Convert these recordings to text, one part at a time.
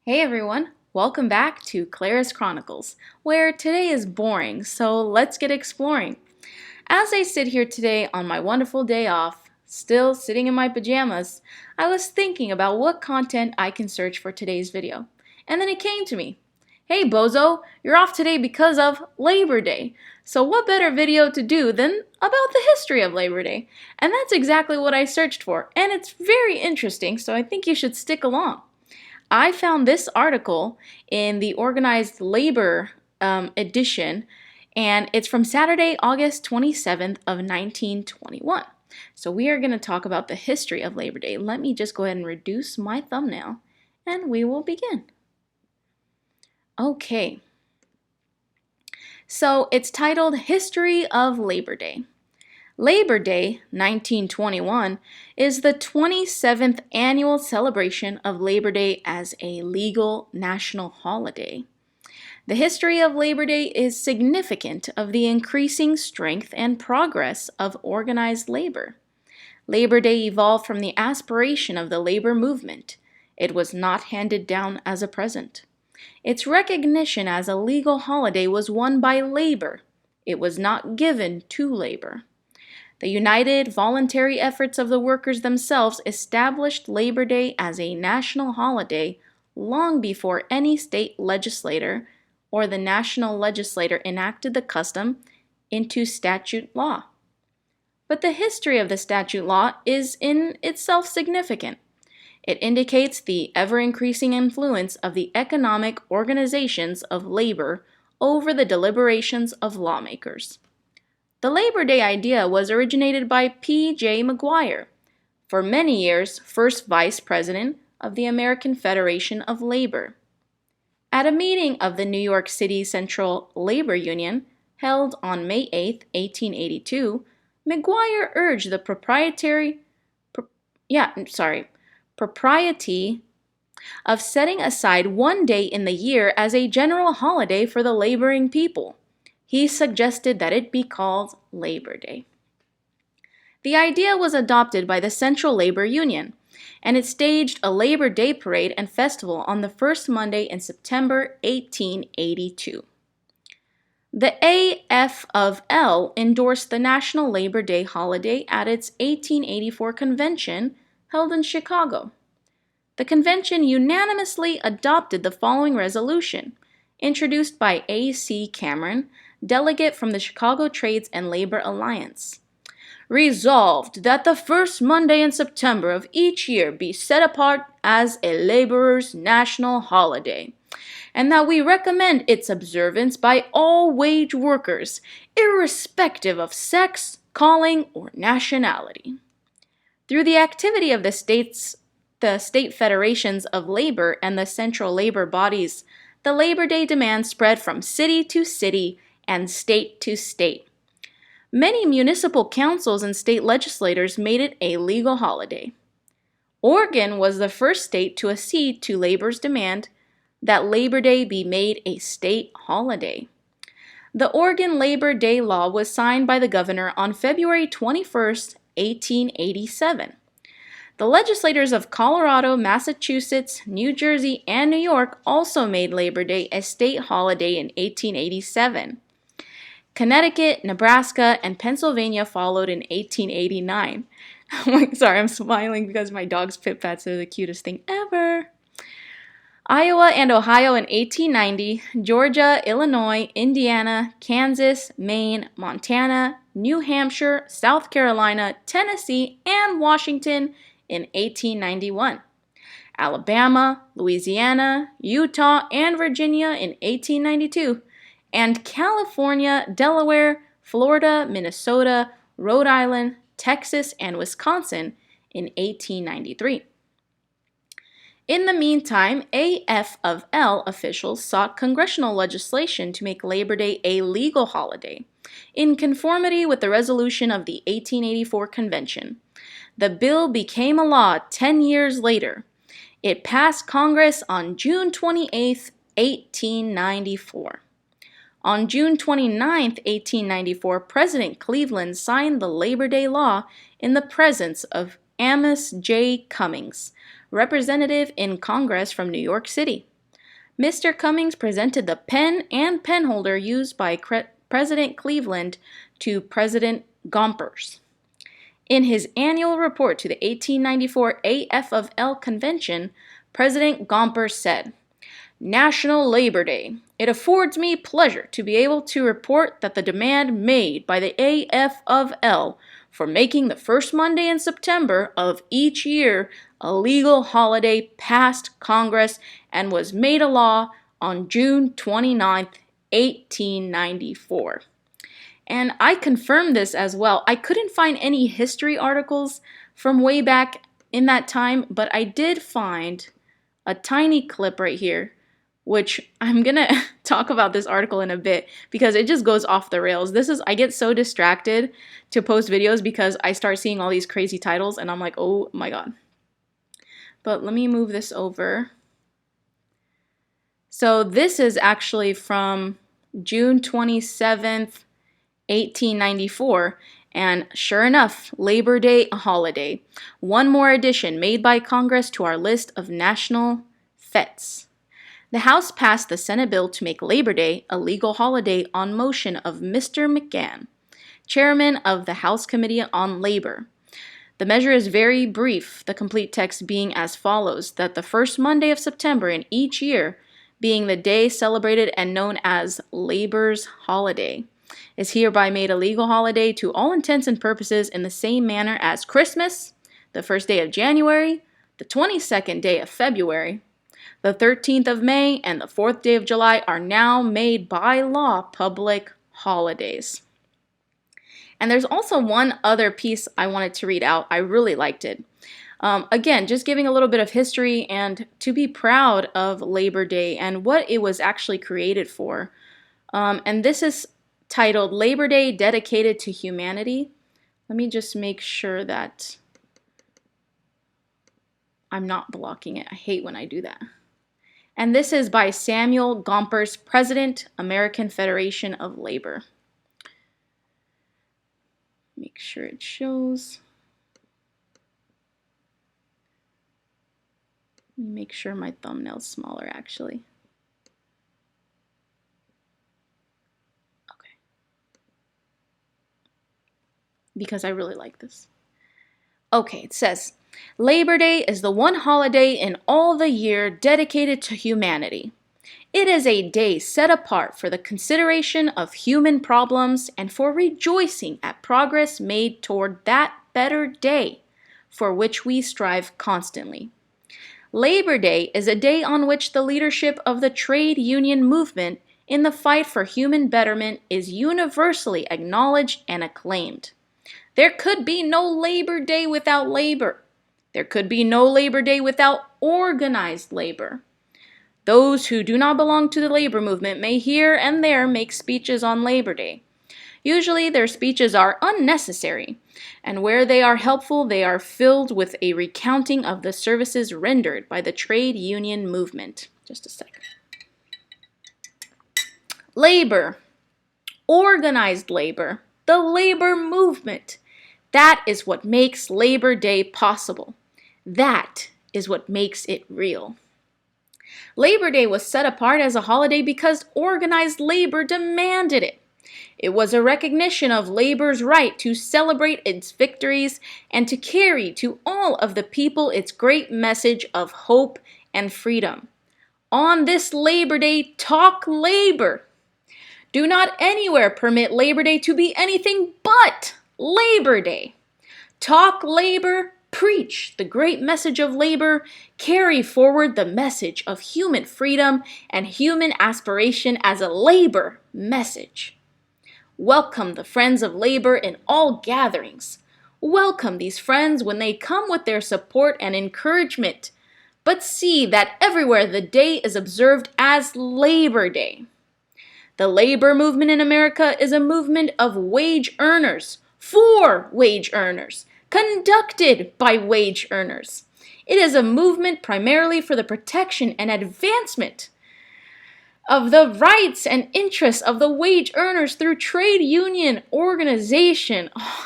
Hey everyone, welcome back to Claris Chronicles, where today is boring, so let's get exploring. As I sit here today on my wonderful day off, still sitting in my pajamas, I was thinking about what content I can search for today's video. And then it came to me. Hey Bozo, you're off today because of Labor Day. So what better video to do than about the history of Labor Day? And that's exactly what I searched for, and it's very interesting, so I think you should stick along. I found this article in the Organized Labor edition, and it's from Saturday, August 27th of 1921. So we are going to talk about the history of Labor Day. Let me just go ahead and reduce my thumbnail, and we will begin. Okay. So it's titled History of Labor Day. Labor Day, 1921, is the 27th annual celebration of Labor Day as a legal national holiday. The history of Labor Day is significant of the increasing strength and progress of organized labor. Labor Day evolved from the aspiration of the labor movement. It was not handed down as a present. Its recognition as a legal holiday was won by labor. It was not given to labor. The united, voluntary efforts of the workers themselves established Labor Day as a national holiday long before any state legislator or the national legislature enacted the custom into statute law. But the history of the statute law is in itself significant. It indicates the ever-increasing influence of the economic organizations of labor over the deliberations of lawmakers. The Labor Day idea was originated by P.J. McGuire, for many years first vice president of the American Federation of Labor. At a meeting of the New York City Central Labor Union held on May 8, 1882, McGuire urged the propriety of setting aside one day in the year as a general holiday for the laboring people. He suggested that it be called Labor Day. The idea was adopted by the Central Labor Union, and it staged a Labor Day parade and festival on the first Monday in September 1882. The AFL endorsed the National Labor Day holiday at its 1884 convention held in Chicago. The convention unanimously adopted the following resolution, introduced by A.C. Cameron, delegate from the Chicago Trades and Labor Alliance. Resolved that the first Monday in September of each year be set apart as a laborers' national holiday, and that we recommend its observance by all wage workers, irrespective of sex, calling, or nationality. Through the activity of the state federations of labor and the central labor bodies, the Labor Day demand spread from city to city and state to state. Many municipal councils and state legislators made it a legal holiday. Oregon was the first state to accede to labor's demand that Labor Day be made a state holiday. The Oregon Labor Day law was signed by the governor on February 21, 1887. The legislators of Colorado, Massachusetts, New Jersey, and New York also made Labor Day a state holiday in 1887. Connecticut, Nebraska, and Pennsylvania followed in 1889. Sorry, I'm smiling because my dog's pit pats are the cutest thing ever. Iowa and Ohio in 1890, Georgia, Illinois, Indiana, Kansas, Maine, Montana, New Hampshire, South Carolina, Tennessee, and Washington in 1891. Alabama, Louisiana, Utah, and Virginia in 1892. And California, Delaware, Florida, Minnesota, Rhode Island, Texas, and Wisconsin in 1893. In the meantime, AFL officials sought congressional legislation to make Labor Day a legal holiday, in conformity with the resolution of the 1884 convention. The bill became a law 10 years later. It passed Congress on June 28, 1894. On June 29, 1894, President Cleveland signed the Labor Day law in the presence of Amos J. Cummings, representative in Congress from New York City. Mr. Cummings presented the pen and penholder used by President Cleveland to President Gompers. In his annual report to the 1894 AF of L Convention, President Gompers said, "National Labor Day. It affords me pleasure to be able to report that the demand made by the AF of L for making the first Monday in September of each year a legal holiday passed Congress and was made a law on June 29, 1894. And I confirmed this as well. I couldn't find any history articles from way back in that time, but I did find a tiny clip right here, which I'm gonna talk about this article in a bit because it just goes off the rails. I get so distracted to post videos because I start seeing all these crazy titles and I'm like, oh my god. But let me move this over. So this is actually from June 27th, 1894, and sure enough, Labor Day a holiday. One more addition made by Congress to our list of national fetes. The House passed the Senate bill to make Labor Day a legal holiday on motion of Mr. McGahn, chairman of the House Committee on Labor. The measure is very brief, the complete text being as follows, that the first Monday of September in each year, being the day celebrated and known as Labor's Holiday, is hereby made a legal holiday to all intents and purposes in the same manner as Christmas, the first day of January, the 22nd day of February, the 13th of May, and the 4th day of July are now made by law public holidays. And there's also one other piece I wanted to read out. I really liked it. Again, just giving a little bit of history and to be proud of Labor Day and what it was actually created for. And this is titled Labor Day Dedicated to Humanity. Let me just make sure that I'm not blocking it. I hate when I do that. And this is by Samuel Gompers, President, American Federation of Labor. Make sure it shows. Make sure my thumbnail's smaller actually. Okay. Because I really like this. Okay, it says, Labor Day is the one holiday in all the year dedicated to humanity. It is a day set apart for the consideration of human problems and for rejoicing at progress made toward that better day for which we strive constantly. Labor Day is a day on which the leadership of the trade union movement in the fight for human betterment is universally acknowledged and acclaimed. There could be no Labor Day without labor. There could be no Labor Day without organized labor. Those who do not belong to the labor movement may here and there make speeches on Labor Day. Usually their speeches are unnecessary, and where they are helpful, they are filled with a recounting of the services rendered by the trade union movement. Just a second. Labor, organized labor, the labor movement. That is what makes Labor Day possible. That is what makes it real. Labor Day was set apart as a holiday because organized labor demanded it. It was a recognition of labor's right to celebrate its victories and to carry to all of the people its great message of hope and freedom. On this Labor Day, talk labor. Do not anywhere permit Labor Day to be anything but Labor Day. Talk labor, preach the great message of labor, carry forward the message of human freedom and human aspiration as a labor message. Welcome the friends of labor in all gatherings. Welcome these friends when they come with their support and encouragement. But see that everywhere the day is observed as Labor Day. The labor movement in America is a movement of wage earners, for wage earners, conducted by wage earners. It is a movement primarily for the protection and advancement of the rights and interests of the wage earners through trade union organization. Oh,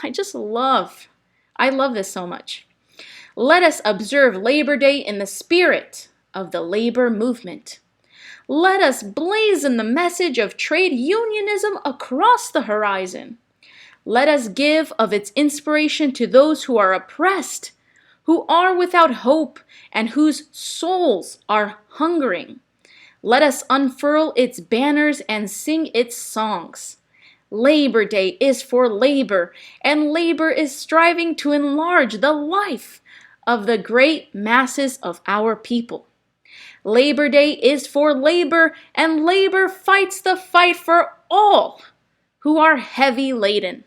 I love this so much. Let us observe Labor Day in the spirit of the labor movement. Let us blazon the message of trade unionism across the horizon. Let us give of its inspiration to those who are oppressed, who are without hope, and whose souls are hungering. Let us unfurl its banners and sing its songs. Labor Day is for labor, and labor is striving to enlarge the life of the great masses of our people. Labor Day is for labor, and labor fights the fight for all who are heavy laden.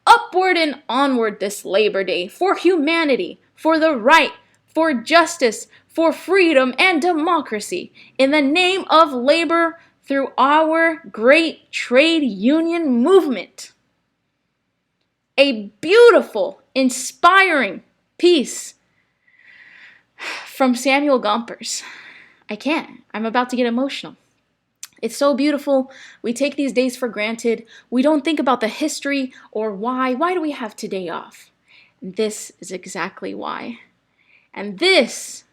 Upward and onward this Labor Day, for humanity, for the right, for justice, for freedom and democracy, in the name of labor through our great trade union movement. A beautiful, inspiring piece from Samuel Gompers. I can't. I'm about to get emotional. It's so beautiful. We take these days for granted. We don't think about the history or why. Why do we have today off? And this is exactly why. And this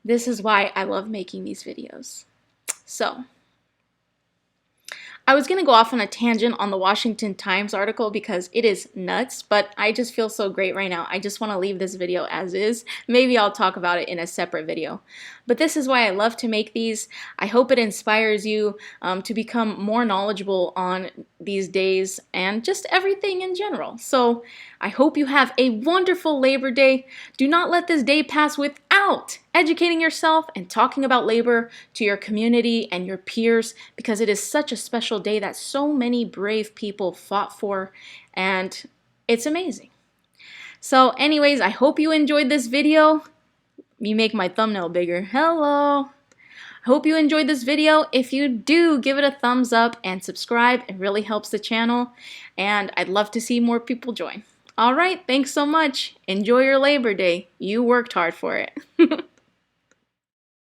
is why I love making these videos. So, I was going to go off on a tangent on the Washington Times article because it is nuts, but I just feel so great right now. I just want to leave this video as is. Maybe I'll talk about it in a separate video. But this is why I love to make these. I hope it inspires you to become more knowledgeable on these days and just everything in general. So I hope you have a wonderful Labor Day. Do not let this day pass without educating yourself and talking about labor to your community and your peers, because it is such a special day that so many brave people fought for, and it's amazing. So anyways, I hope you enjoyed this video. You make my thumbnail bigger. Hello. I hope you enjoyed this video. If you do, give it a thumbs up and subscribe. It really helps the channel, and I'd love to see more people join. All right, thanks so much. Enjoy your Labor Day. You worked hard for it.